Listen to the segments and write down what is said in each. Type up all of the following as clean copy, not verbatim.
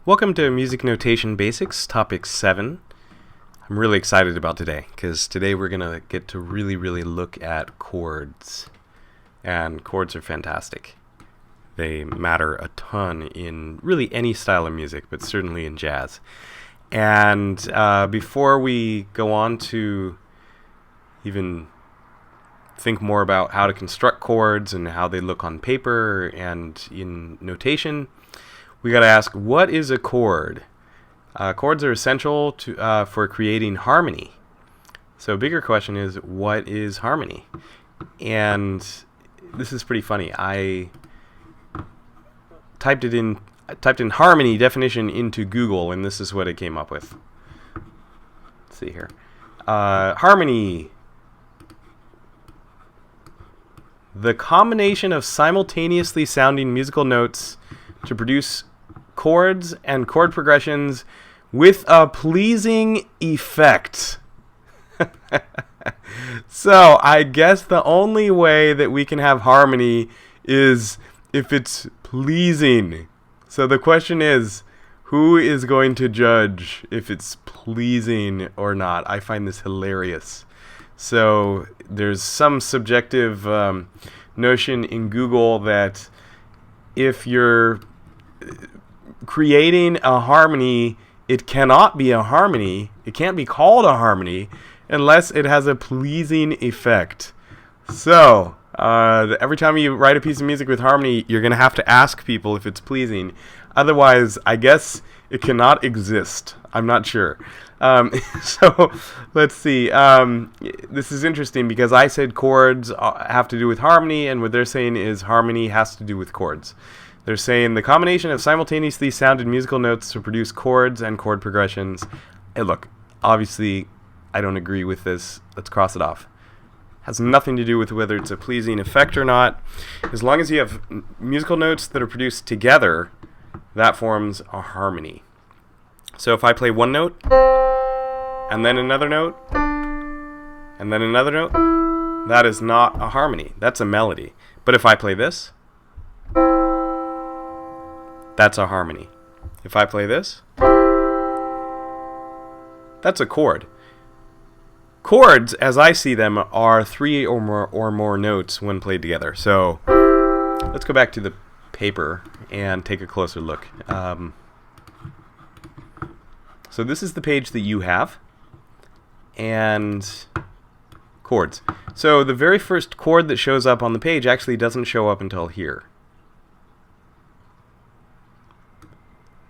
Welcome to Music Notation Basics, Topic 7. I'm really excited about today, because today we're going to get to really look at chords. And chords are fantastic. They matter a ton in really any style of music, but certainly in jazz. And before we go on to even think more about how to construct chords and how they look on paper and in notation, we got to ask, what is a chord? Chords are essential to for creating harmony. So a bigger question is, what is harmony? And this is pretty funny. I typed in harmony definition into Google, and this is what it came up with. Let's see here. Harmony. The combination of simultaneously sounding musical notes to produce chords and chord progressions with a pleasing effect. So I guess the only way that we can have harmony is if it's pleasing. So the question is, who is going to judge if it's pleasing or not? I find this hilarious. So there's some subjective notion in Google that if you're creating a harmony, it cannot be a harmony. It can't be called a harmony unless it has a pleasing effect. So every time you write a piece of music with harmony, you're going to have to ask people if it's pleasing. Otherwise, I guess it cannot exist. I'm not sure. So let's see. This is interesting because I said chords have to do with harmony, and what they're saying is harmony has to do with chords. They're saying the combination of simultaneously sounded musical notes to produce chords and chord progressions. Hey, look, obviously, I don't agree with this. Let's cross it off. Has nothing to do with whether it's a pleasing effect or not. As long as you have musical notes that are produced together, that forms a harmony. So if I play one note, and then another note, and then another note, that is not a harmony. That's a melody. But if I play this, that's a harmony. If I play this, that's a chord. Chords, as I see them, are three or more notes when played together. So let's go back to the paper and take a closer look. So this is the page that you have, and chords. So the very first chord that shows up on the page actually doesn't show up until here.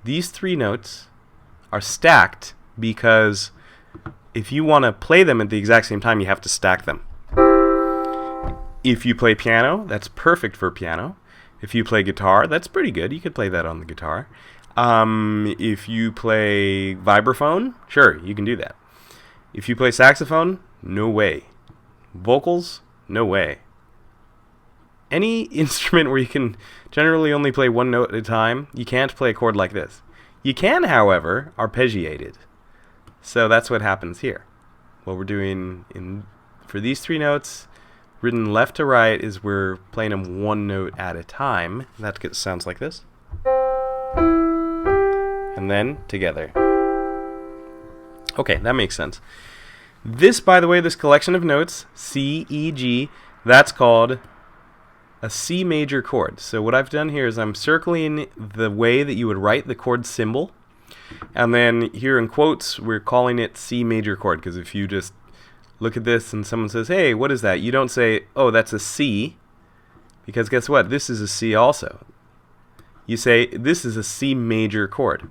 These three notes are stacked because if you want to play them at the exact same time, you have to stack them. If you play piano, that's perfect for piano. If you play guitar, that's pretty good. You could play that on the guitar. If you play vibraphone, sure, you can do that. If you play saxophone, no way. Vocals, no way. Any instrument where you can generally only play one note at a time, you can't play a chord like this. You can, however, arpeggiate it. So that's what happens here. What we're doing for these three notes, written left to right, is we're playing them one note at a time. That sounds like this. And then together. Okay, that makes sense. This, by the way, this collection of notes, C, E, G, that's called a C major chord. So what I've done here is I'm circling the way that you would write the chord symbol. And then here in quotes, we're calling it C major chord, because if you just look at this and someone says, hey, what is that? You don't say, oh, that's a C, because guess what? This is a C also. You say, this is a C major chord.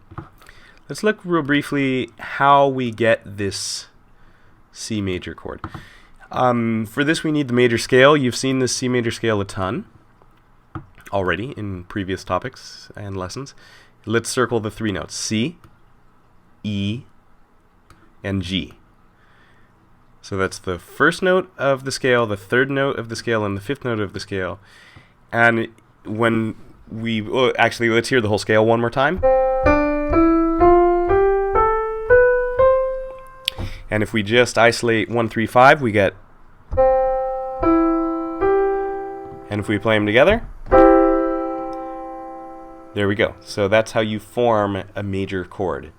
Let's look real briefly how we get this C major chord. For this, we need the major scale. You've seen this C major scale a ton already in previous topics and lessons. Let's circle the three notes, C, E, and G. So that's the first note of the scale, the third note of the scale, and the fifth note of the scale. And when actually, let's hear the whole scale one more time. And if we just isolate 1, 3, 5, we get. And if we play them together, There we go. So that's how you form a major chord.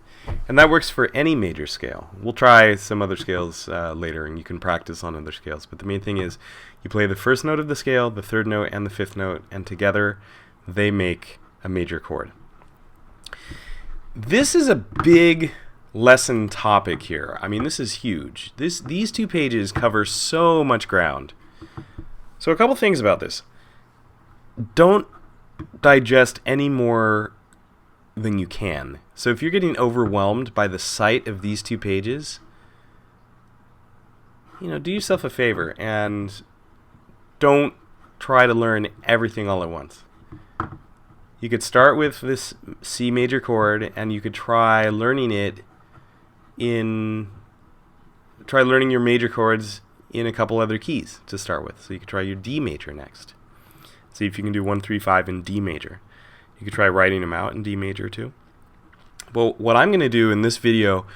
And that works for any major scale. We'll try some other scales later, and you can practice on other scales. But the main thing is you play the first note of the scale, the third note, and the fifth note, and together they make a major chord. This is a big lesson topic here. I mean, this is huge. These 2 pages cover so much ground. So a couple things about this. Don't digest any more than you can. So if you're getting overwhelmed by the sight of these 2 pages, do yourself a favor and don't try to learn everything all at once. You could start with this C major chord, and you could try learning your major chords in a couple other keys to start with. So you could try your D major next. See if you can do 1, 3, 5 in D major. You could try writing them out in D major too. But what I'm going to do in this video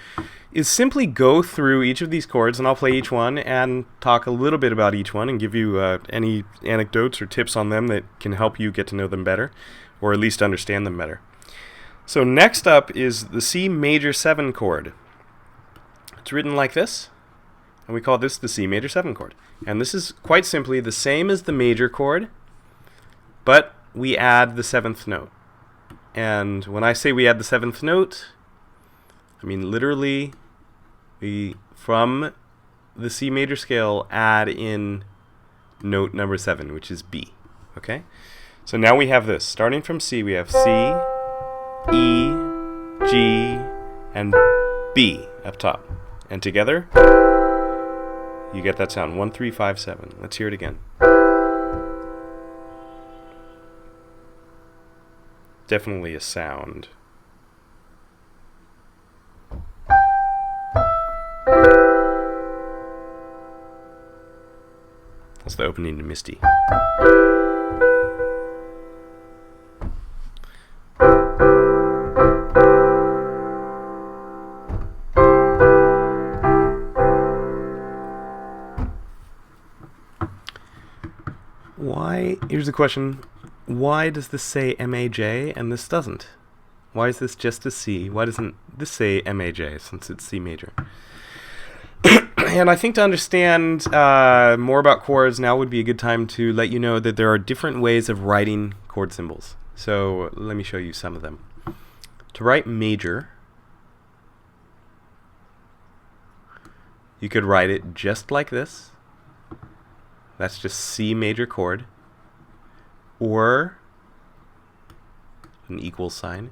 is simply go through each of these chords, and I'll play each one and talk a little bit about each one and give you any anecdotes or tips on them that can help you get to know them better, or at least understand them better. So next up is the C major 7 chord. It's written like this, and we call this the C major 7 chord. And this is quite simply the same as the major chord, but we add the 7th note. And when I say we add the 7th note, I mean literally we, from the C major scale, add in note number 7, which is B. Okay? So now we have this. Starting from C, we have C, E, G, and B up top. And together, you get that sound. 1, 3, 5, 7. Let's hear it again. Definitely a sound. That's the opening to Misty. Here's the question. Why does this say MAJ and this doesn't? Why is this just a C? Why doesn't this say MAJ since it's C major? And I think to understand more about chords, now would be a good time to let you know that there are different ways of writing chord symbols. So let me show you some of them. To write major, you could write it just like this. That's just C major chord. Or an equal sign.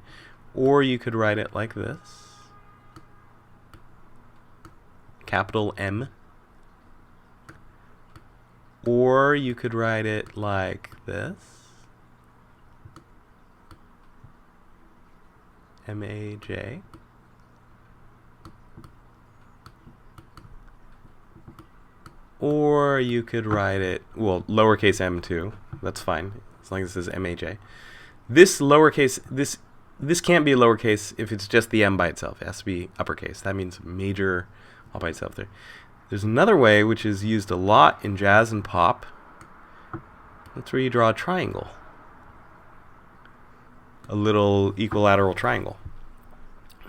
Or you could write it like this. Capital M. Or you could write it like this. M-A-J. Or you could write it, well, lowercase m too. That's fine, as long as it says M-A-J. This lowercase, this can't be lowercase if it's just the M by itself. It has to be uppercase. That means major all by itself there. There's another way which is used a lot in jazz and pop. That's where you draw a triangle. A little equilateral triangle.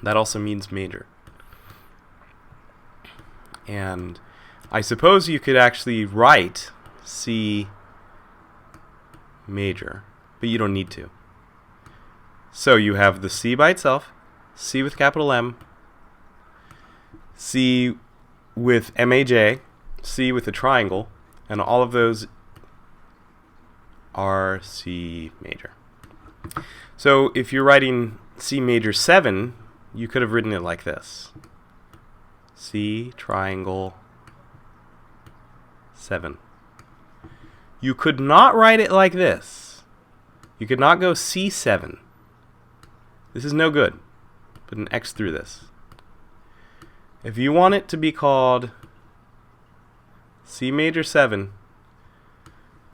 That also means major. And I suppose you could actually write C major, but you don't need to. So you have the C by itself, C with capital M, C with M-A-J, C with a triangle, and all of those are C major. So if you're writing C major 7, you could have written it like this. C triangle 7. You could not write it like this. You could not go C7. This is no good. Put an X through this. If you want it to be called C major 7,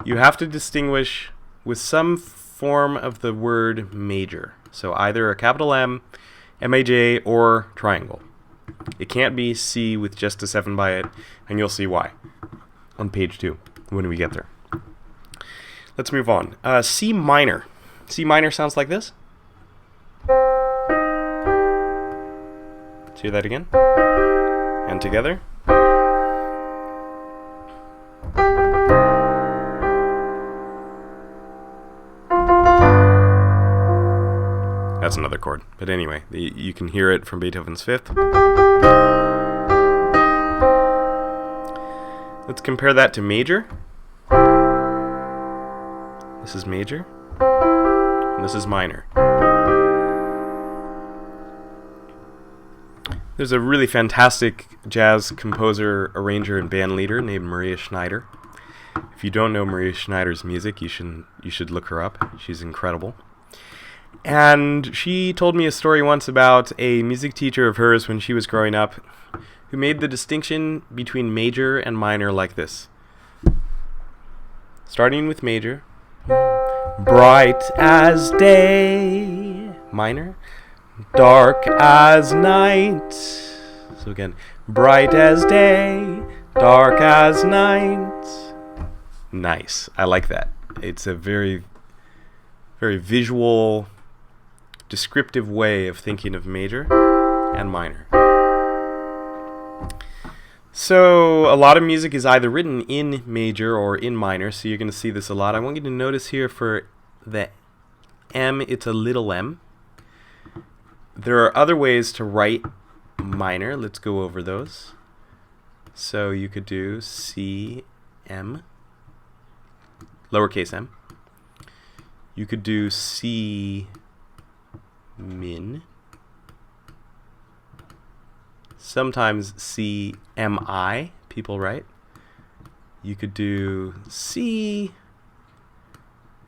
you have to distinguish with some form of the word major. So either a capital M, M-A-J, or triangle. It can't be C with just a 7 by it, and you'll see why on page 2 when we get there. Let's move on. C minor. C minor sounds like this. Let's hear that again. And together. That's another chord. But anyway, you can hear it from Beethoven's Fifth. Let's compare that to major. This is major. And this is minor. There's a really fantastic jazz composer, arranger, and band leader named Maria Schneider. If you don't know Maria Schneider's music, you should look her up. She's incredible. And she told me a story once about a music teacher of hers when she was growing up who made the distinction between major and minor like this. Starting with major. Bright as day. Minor. Dark as night. So again, bright as day, dark as night. Nice. I like that. It's a very, very visual, descriptive way of thinking of major and minor. So a lot of music is either written in major or in minor, so you're going to see this a lot. I want you to notice here for the M, it's a little m. There are other ways to write minor. Let's go over those. So you could do C, M, lowercase m. You could do C min. Sometimes C mi, people write. You could do C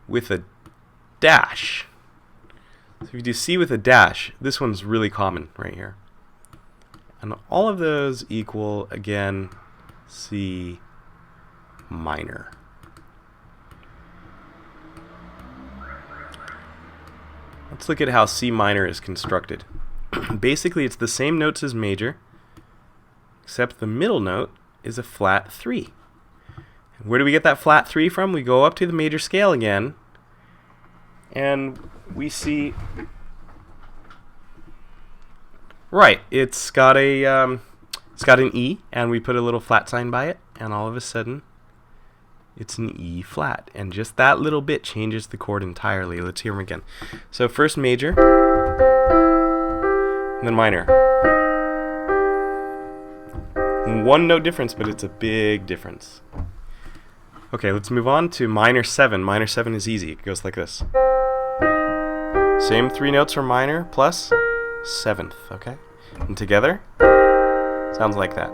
with a dash. So if you do C with a dash, this one's really common right here. And all of those equal, again, C minor. Let's look at how C minor is constructed. Basically, it's the same notes as major, except the middle note is a flat 3. Where do we get that flat 3 from? We go up to the major scale again, and we see, right, it's got an E, and we put a little flat sign by it, and all of a sudden, it's an E flat. And just that little bit changes the chord entirely. Let's hear them again. So first major, and then minor. One note difference, but it's a big difference. Okay, let's move on to minor 7. Minor 7 is easy. It goes like this. Same 3 notes for minor plus 7th, okay? And together, sounds like that.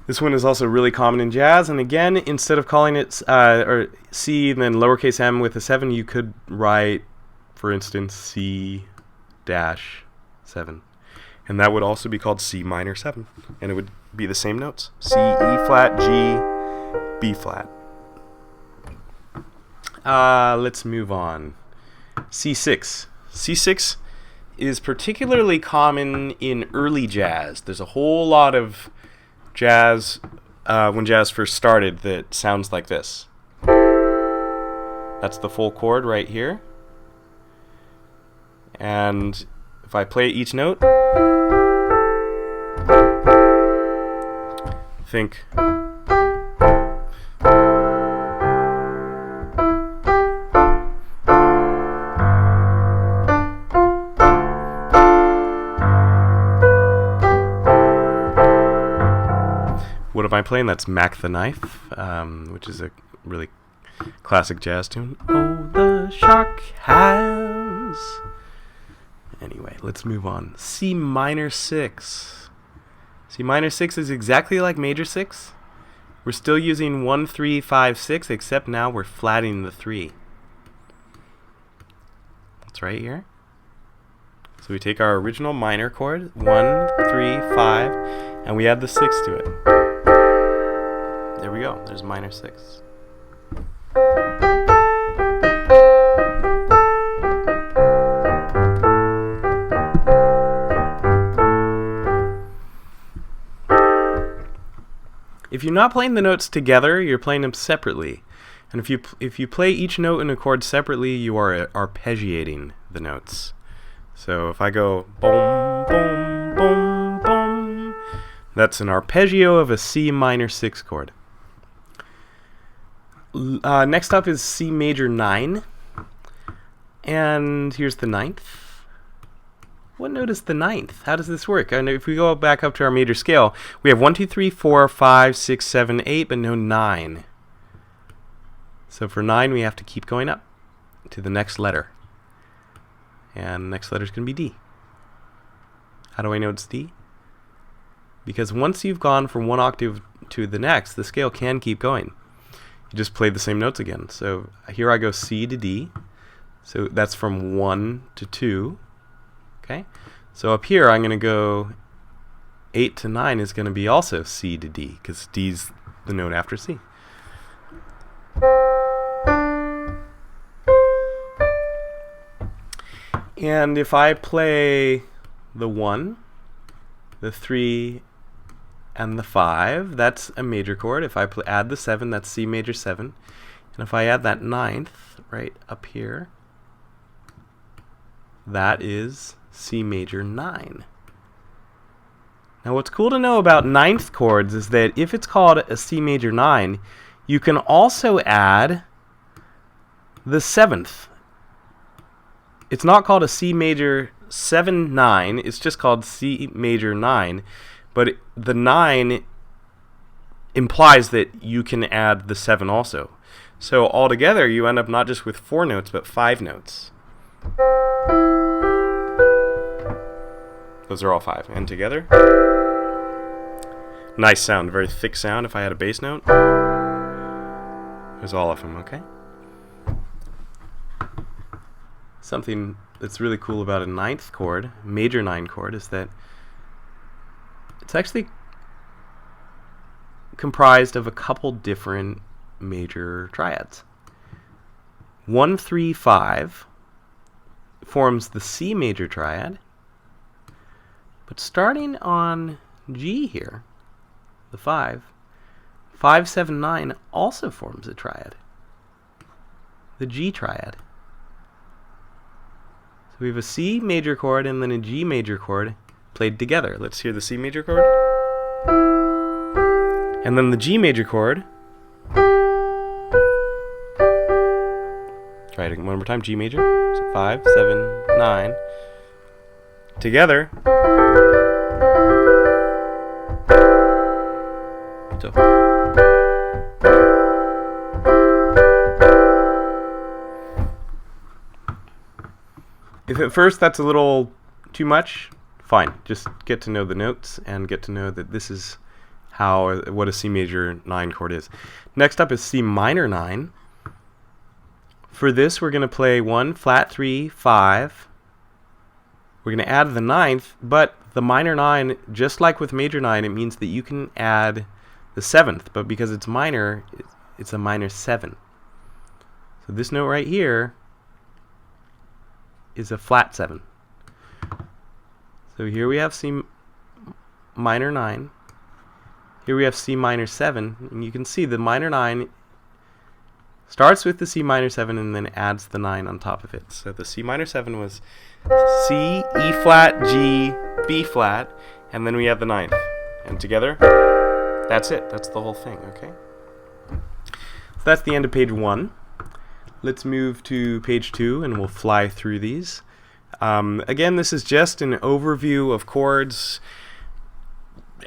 This one is also really common in jazz, and again, instead of calling it or C and then lowercase m with a 7, you could write, for instance, C dash 7. And that would also be called C minor 7. And it would be the same notes. C, E flat, G, B flat. Let's move on. C6. C6 is particularly common in early jazz. There's a whole lot of jazz, when jazz first started, that sounds like this. That's the full chord right here. And if I play each note, think. What am I playing? That's Mac the Knife, which is a really classic jazz tune. Oh, the shark has. Anyway, let's move on. C minor 6. C minor 6 is exactly like major 6. We're still using 1, 3, 5, 6, except now we're flatting the 3. That's right here. So we take our original minor chord, 1, 3, 5, and we add the 6 to it. There we go. There's minor 6. If you're not playing the notes together, you're playing them separately. And if you play each note in a chord separately, you are arpeggiating the notes. So if I go boom, boom, boom, boom, that's an arpeggio of a C minor 6 chord. Next up is C major 9. And here's the 9th. What note is the 9th? How does this work? And if we go back up to our major scale, we have 1, 2, 3, 4, 5, 6, 7, 8, but no 9. So for 9, we have to keep going up to the next letter. And the next letter is going to be D. How do I know it's D? Because once you've gone from one octave to the next, the scale can keep going. You just play the same notes again. So here I go C to D. So that's from 1 to 2. Okay. So up here I'm going to go 8 to 9 is going to be also C to D, because D's the note after C. And if I play the 1, the 3, and the 5, that's a major chord. If I add the 7, that's C major 7. And if I add that 9th right up here, that is C major 9. Now what's cool to know about 9th chords is that if it's called a C major 9, you can also add the 7th. It's not called a C major 7-9, it's just called C major 9, but the 9 implies that you can add the 7 also. So altogether you end up not just with 4 notes, but 5 notes. Those are all 5. And together, nice sound, very thick sound. If I had a bass note, there's all of them, okay? Something that's really cool about a 9th chord, major 9 chord, is that it's actually comprised of a couple different major triads. 1, 3, 5 forms the C major triad, but starting on G here, the 5, 5, 7, 9 also forms a triad, the G triad. So we have a C major chord and then a G major chord played together. Let's hear the C major chord. And then the G major chord. Try it one more time. G major. So 5, 7, 9. Together. So. If at first that's a little too much, fine. Just get to know the notes and get to know that this is what a C major 9 chord is. Next up is C minor 9. For this we're going to play 1, flat 3, 5. We're going to add the 9th, but the minor 9, just like with major 9, it means that you can add the 7th, but because it's minor, it's a minor 7. So this note right here is a flat 7. So here we have C minor 9. Here we have C minor 7, and you can see the minor 9 starts with the C minor 7 and then adds the 9 on top of it. So the C minor 7 was C, E flat, G, B flat, and then we have the 9th. And together, that's it. That's the whole thing, okay? So that's the end of page 1. Let's move to page 2 and we'll fly through these. Again, this is just an overview of chords.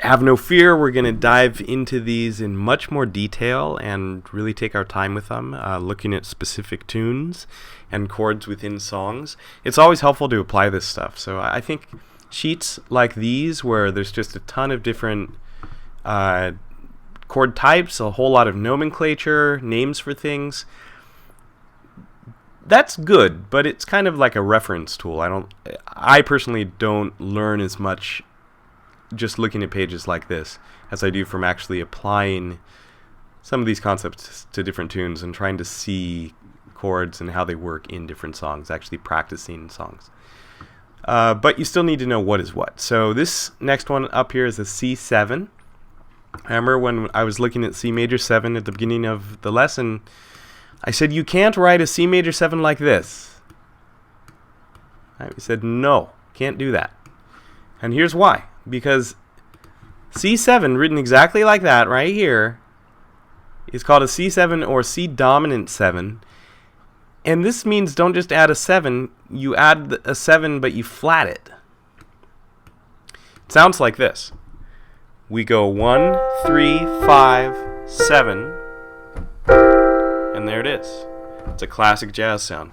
Have no fear, we're going to dive into these in much more detail and really take our time with them, looking at specific tunes and chords within songs. It's always helpful to apply this stuff. So I think sheets like these, where there's just a ton of different chord types, a whole lot of nomenclature, names for things, that's good, but it's kind of like a reference tool. I personally don't learn as much just looking at pages like this as I do from actually applying some of these concepts to different tunes and trying to see chords and how they work in different songs, actually practicing songs. But you still need to know what is what. So this next one up here is a C7. I remember when I was looking at C major 7 at the beginning of the lesson, I said you can't write a C major 7 like this. We said, no, can't do that. And here's why. Because C7, written exactly like that right here, is called a C7 or C dominant 7. And this means don't just add a 7, you add a 7 but you flat it. It sounds like this. We go 1, 3, 5, 7, and there it is. It's a classic jazz sound.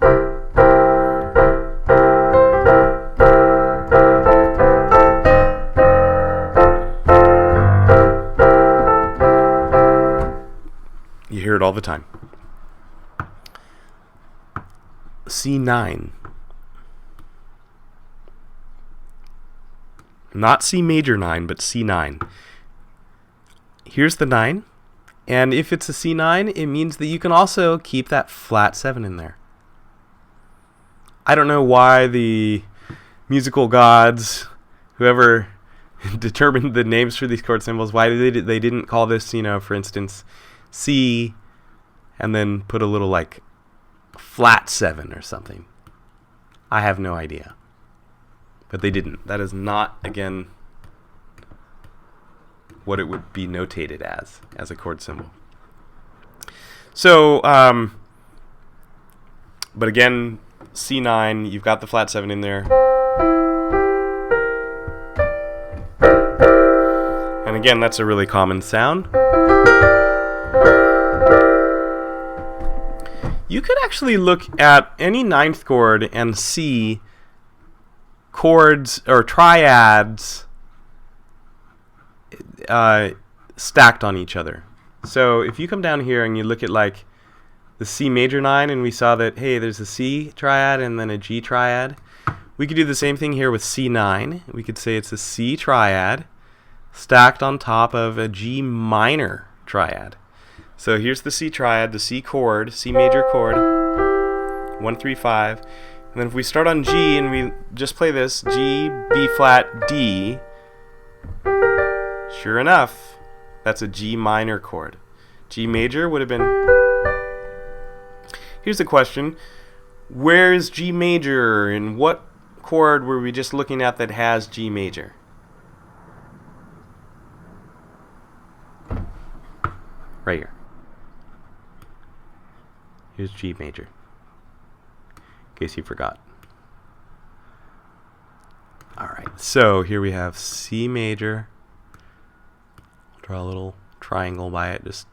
You hear it all the time. C9. Not C major 9, but C9. Here's the 9. And if it's a C9, it means that you can also keep that flat 7 in there. I don't know why the musical gods, whoever determined the names for these chord symbols, why they didn't call this, for instance, C, and then put a little like flat 7 or something. I have no idea. But they didn't. That is not, again, what it would be notated as a chord symbol. So, but again, C9, you've got the flat 7 in there. And again, that's a really common sound. You could actually look at any ninth chord and see chords or triads stacked on each other. So if you come down here and you look at like the C major 9 and we saw that, hey, there's a C triad and then a G triad, we could do the same thing here with C9. We could say it's a C triad stacked on top of a G minor triad. So here's the C triad, the C chord, C major chord, 1, 3, 5. And then if we start on G and we just play this, G, B flat, D, sure enough, that's a G minor chord. G major would have been... Here's the question. Where is G major? And what chord were we just looking at that has G major? Right here. Here's G major. In case you forgot. Alright, so here we have C major. Draw a little triangle by it just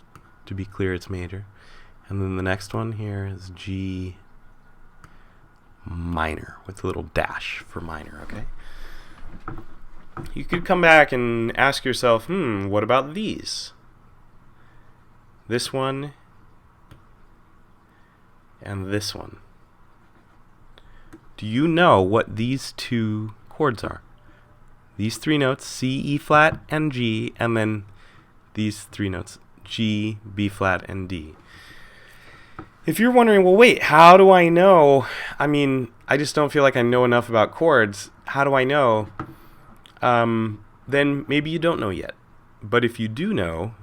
to be clear it's major. And then the next one here is G minor with a little dash for minor, okay? You could come back and ask yourself, what about these? This one and this one. Do you know what these two chords are? These three notes, C, E flat, and G, and then these three notes, G, B flat, and D. If you're wondering, well, wait, how do I know? I mean, I just don't feel like I know enough about chords. How do I know? Then maybe you don't know yet. But if you do know,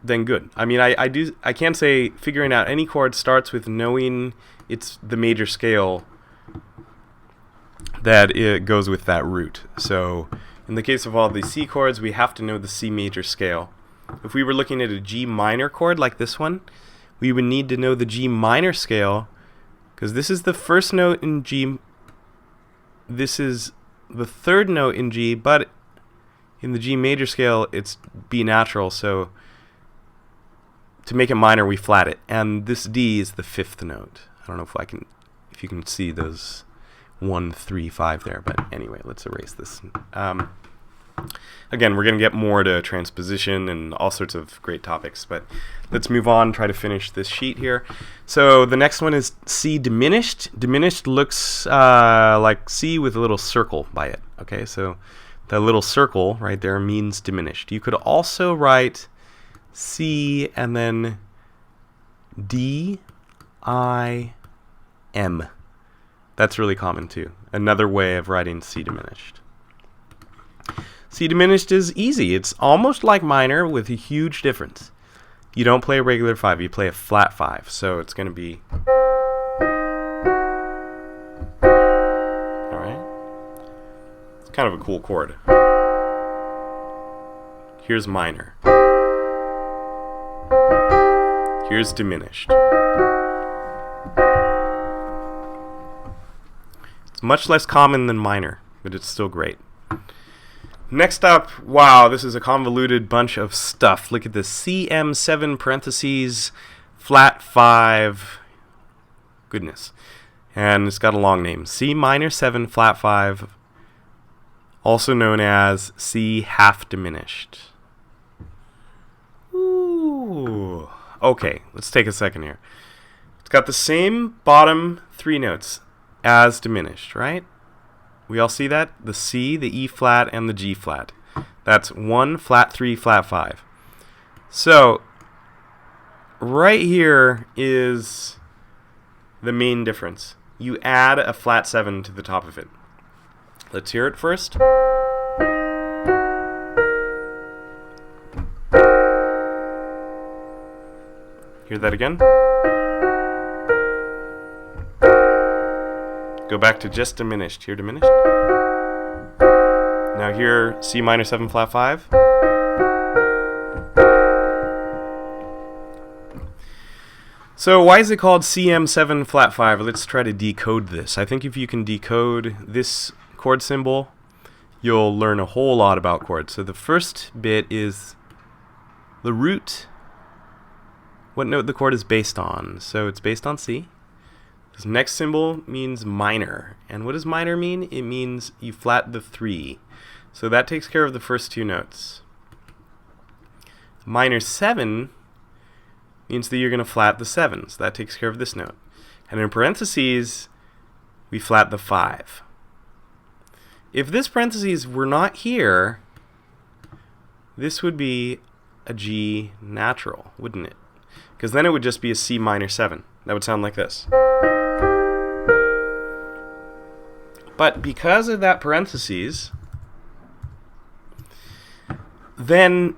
then good. I mean, I can't say figuring out any chord starts with knowing it's the major scale that it goes with that root. So in the case of all the C chords, we have to know the C major scale. If we were looking at a G minor chord like this one, we would need to know the G minor scale, because this is the first note in G. This is the third note in G, but in the G major scale, it's B natural. So to make it minor, we flat it, and this D is the fifth note. I don't know if you can see those 1, 3, 5 there, but anyway, let's erase this. Again, we're going to get more to transposition and all sorts of great topics, but let's move on, try to finish this sheet here. So the next one is C diminished. Diminished looks like C with a little circle by it. Okay, so the little circle right there means diminished. You could also write C and then D, I, M. That's really common too. Another way of writing C diminished. C diminished is easy. It's almost like minor with a huge difference. You don't play a regular 5, you play a flat 5. So it's going to be... kind of a cool chord. Here's minor. Here's diminished. It's much less common than minor, but it's still great. Next up, wow, this is a convoluted bunch of stuff. Look at this, CM7 parentheses, flat 5, goodness. And it's got a long name, C minor 7, flat 5, also known as C half diminished. Ooh. Okay, let's take a second here. It's got the same bottom 3 notes as diminished, right? We all see that? The C, the E flat, and the G flat. That's 1, flat 3, flat 5. So, right here is the main difference. You add a flat 7 to the top of it. Let's hear it first. Hear that again. Go back to just diminished. Hear diminished. Now hear C minor 7 flat 5. So why is it called CM7 flat 5? Let's try to decode this. I think if you can decode this chord symbol, you'll learn a whole lot about chords. So the first bit is the root, what note the chord is based on. So it's based on C. This next symbol means minor. And what does minor mean? It means you flat the 3. So that takes care of the first 2 notes. Minor 7 means that you're going to flat the 7. So that takes care of this note. And in parentheses, we flat the 5. If this parentheses were not here, this would be a G natural, wouldn't it? Because then it would just be a C minor 7. That would sound like this. But because of that parentheses, then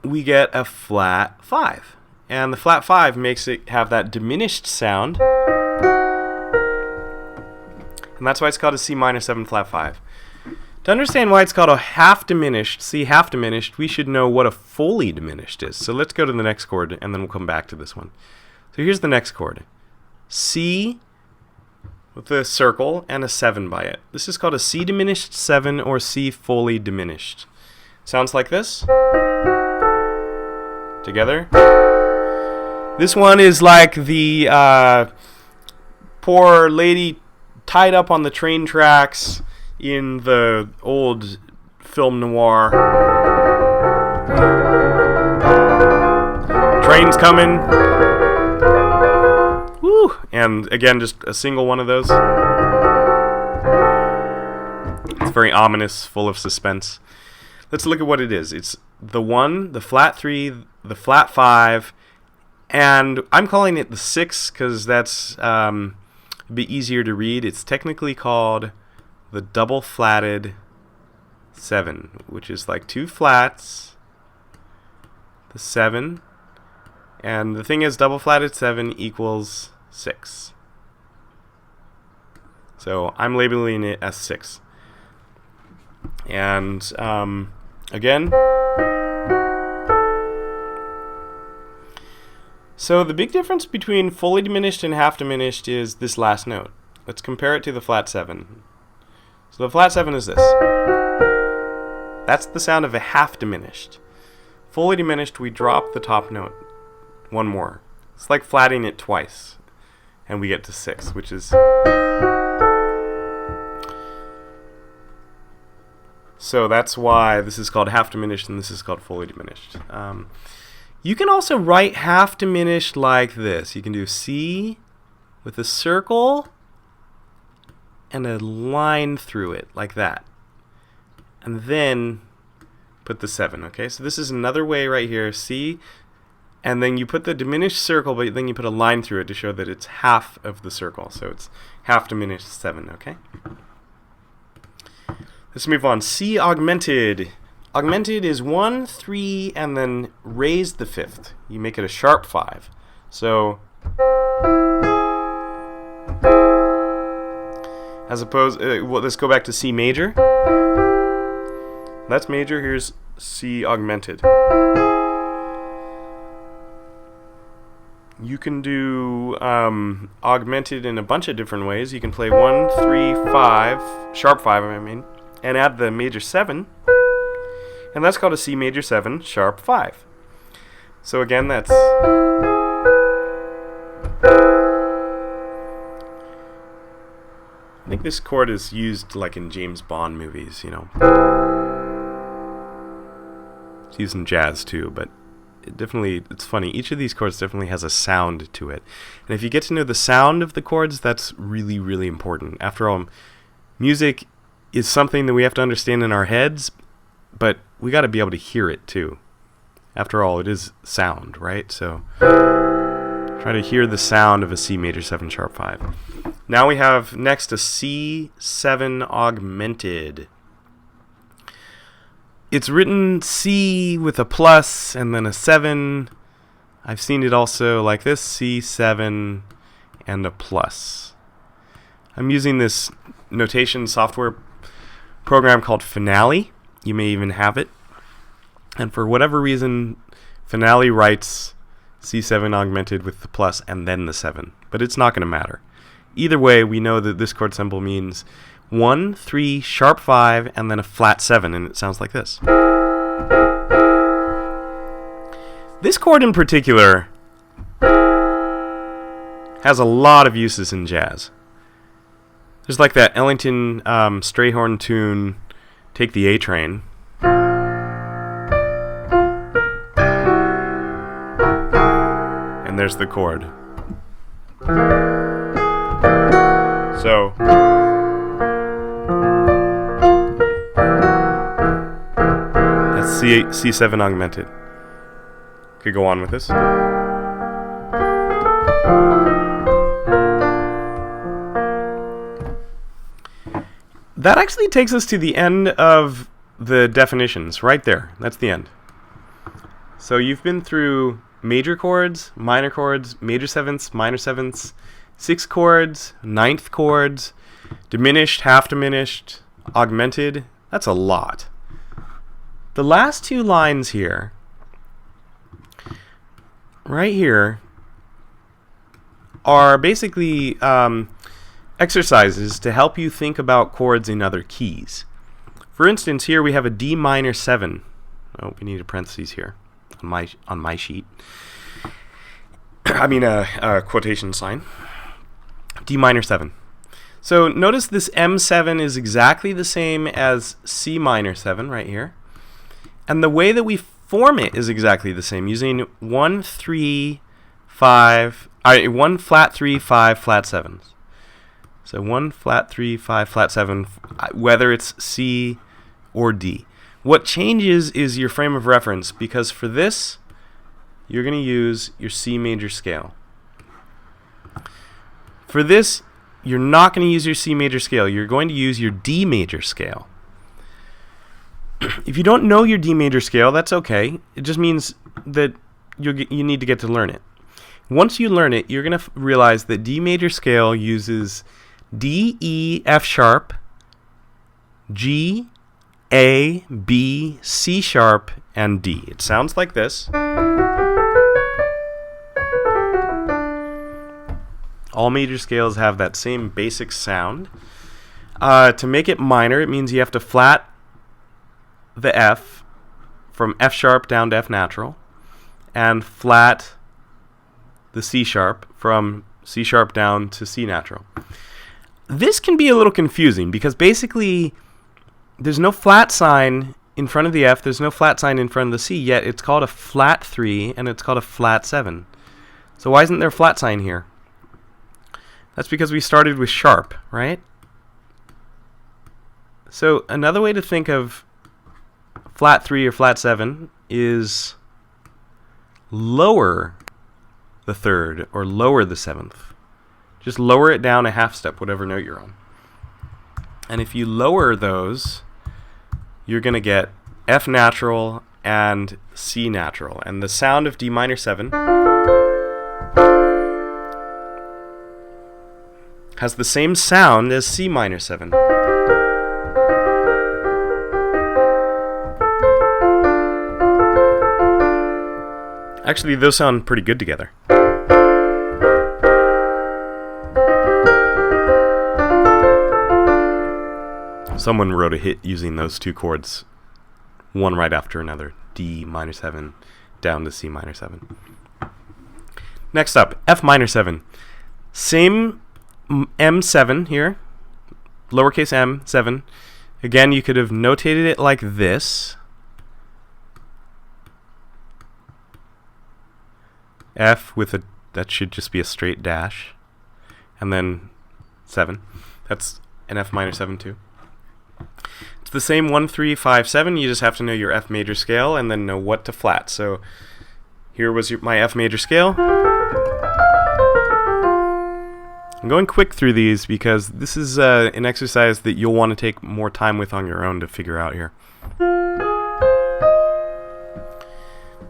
we get a flat 5. And the flat 5 makes it have that diminished sound. And that's why it's called a C minor 7 flat 5. To understand why it's called a half diminished, C half diminished, we should know what a fully diminished is. So let's go to the next chord and then we'll come back to this one. So here's the next chord. C with a circle and a 7 by it. This is called a C diminished 7 or C fully diminished. Sounds like this. Together. This one is like the poor lady tied up on the train tracks in the old film noir. Train's coming. Woo! And again, just a single one of those. It's very ominous, full of suspense. Let's look at what it is. It's the 1, the flat 3, the flat 5, and I'm calling it the 6 because that's a bit easier to read. It's technically called the double flatted 7, which is like 2 flats, the 7, and the thing is double flatted 7 equals 6. So I'm labeling it as 6. And again, so the big difference between fully diminished and half diminished is this last note. Let's compare it to the flat 7. So the flat 7 is this. That's the sound of a half diminished. Fully diminished, we drop the top note. One more. It's like flatting it twice. And we get to 6, which is... So that's why this is called half diminished and this is called fully diminished. You can also write half diminished like this. You can do C with a circle and a line through it, like that. And then put the 7, okay? So this is another way right here, C, and then you put the diminished circle, but then you put a line through it to show that it's half of the circle. So it's half diminished 7, okay? Let's move on. C augmented. Augmented is 1, 3, and then raise the 5th. You make it a sharp 5. So As opposed, well, let's go back to C major. That's major. Here's C augmented. You can do augmented in a bunch of different ways. You can play 1, 3, 5, sharp 5, I mean, and add the major 7, and that's called a C major 7, sharp 5. So again, that's... I think this chord is used like in James Bond movies, you know. It's used in jazz too, but it's funny. Each of these chords definitely has a sound to it. And if you get to know the sound of the chords, that's really, really important. After all, music is something that we have to understand in our heads, but we got to be able to hear it too. After all, it is sound, right? So try to hear the sound of a C major 7 sharp 5. Now we have next a C7 augmented. It's written C with a plus and then a 7. I've seen it also like this, C7 and a plus. I'm using this notation software program called Finale. You may even have it. And for whatever reason, Finale writes C7 augmented with the plus and then the 7. But it's not going to matter. Either way, we know that this chord symbol means 1, 3, sharp 5, and then a flat 7, and it sounds like this. This chord in particular has a lot of uses in jazz. There's like that Ellington Strayhorn tune, Take the A Train. And there's the chord. So that's C7 augmented. Could go on with this. That actually takes us to the end of the definitions, right there. That's the end. So you've been through major chords, major sevenths, minor sevenths, 6 chords, 9th chords, diminished, half diminished, augmented. That's a lot. The last 2 lines here, right here, are basically exercises to help you think about chords in other keys. For instance, here we have a D minor 7. Oh, we need a parentheses here on my sheet. I mean a quotation sign. D minor 7. So notice this M7 is exactly the same as C minor 7 right here. And the way that we form it is exactly the same, using 1, 3, 5, 1 flat 3, 5 flat 7s. So 1 flat 3, 5 flat 7, whether it's C or D. What changes is your frame of reference, because for this, you're going to use your C major scale. For this, you're not going to use your C major scale. You're going to use your D major scale. If you don't know your D major scale, that's okay. It just means that you need to get to learn it. Once you learn it, you're going to realize that D major scale uses D, E, F sharp, G, A, B, C sharp, and D. It sounds like this. All major scales have that same basic sound. To make it minor, it means you have to flat the F from F sharp down to F natural, and flat the C sharp from C sharp down to C natural. This can be a little confusing because basically there's no flat sign in front of the F, there's no flat sign in front of the C, yet it's called a flat 3 and it's called a flat 7. So why isn't there a flat sign here? That's because we started with sharp, right? So another way to think of flat 3 or flat 7 is lower the 3rd or lower the 7th. Just lower it down a half step, whatever note you're on. And if you lower those, you're going to get F natural and C natural. And the sound of D minor 7 has the same sound as C minor 7. Actually, those sound pretty good together. Someone wrote a hit using those two chords, one right after another. D minor 7 down to C minor 7. Next up, F minor 7. Same M7 here, lowercase m 7. Again, you could have notated it like this. F with that should just be a straight dash, and then 7. That's an F minor 7 too. It's the same 1, 3, 5, 7. You just have to know your F major scale and then know what to flat. So here was my F major scale. I'm going quick through these because this is an exercise that you'll want to take more time with on your own to figure out here.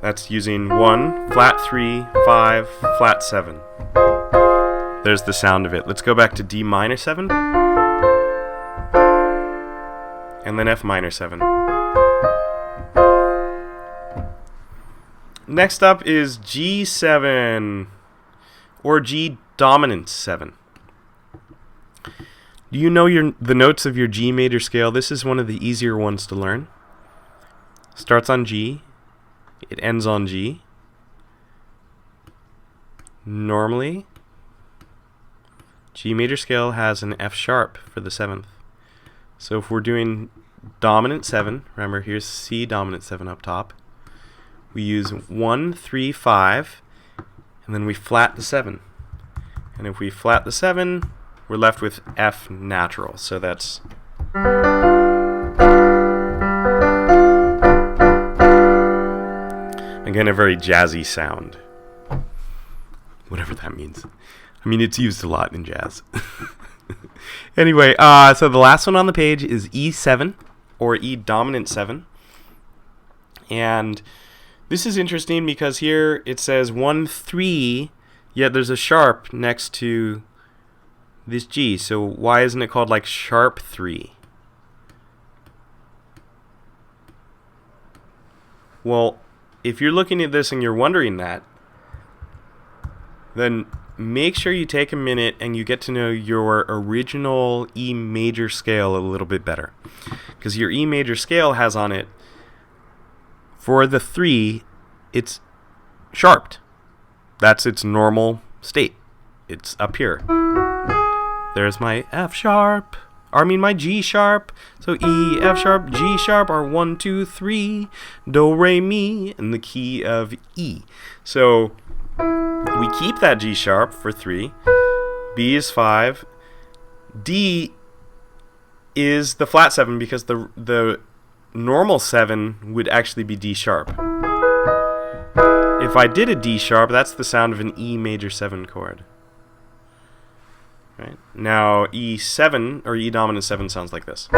That's using 1, flat 3, 5, flat 7. There's the sound of it. Let's go back to D minor 7. And then F minor 7. Next up is G7, or G dominant 7. Do you know the notes of your G major scale? This is one of the easier ones to learn. Starts on G. It ends on G. Normally, G major scale has an F sharp for the 7th. So if we're doing dominant 7, remember here's C dominant 7 up top. We use 1, 3, 5, and then we flat the 7. And if we flat the 7, we're left with F natural. So that's again a very jazzy sound. Whatever that means. I mean, it's used a lot in jazz. Anyway, so the last one on the page is E7, or E dominant 7. And this is interesting because here it says 1, 3, yet there's a sharp next to this G. So why isn't it called like sharp 3? Well, if you're looking at this and you're wondering that, then make sure you take a minute and you get to know your original E major scale a little bit better. Because your E major scale has on it, for the 3, it's sharped. That's its normal state. It's up here. There's my F sharp. Or I mean my G sharp. So E, F sharp, G sharp are 1, 2, 3, do, re, mi, in the key of E. So we keep that G sharp for 3. B is 5. D is the flat 7 because the normal 7 would actually be D sharp. If I did a D sharp, that's the sound of an E major 7 chord. Right? Now E7 or E dominant 7 sounds like this.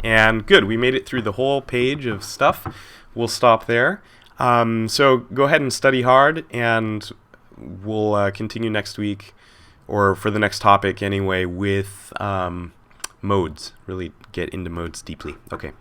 And good, we made it through the whole page of stuff. We'll stop there. So go ahead and study hard, and we'll continue next week, or for the next topic anyway, with modes. Really get into modes deeply. Okay,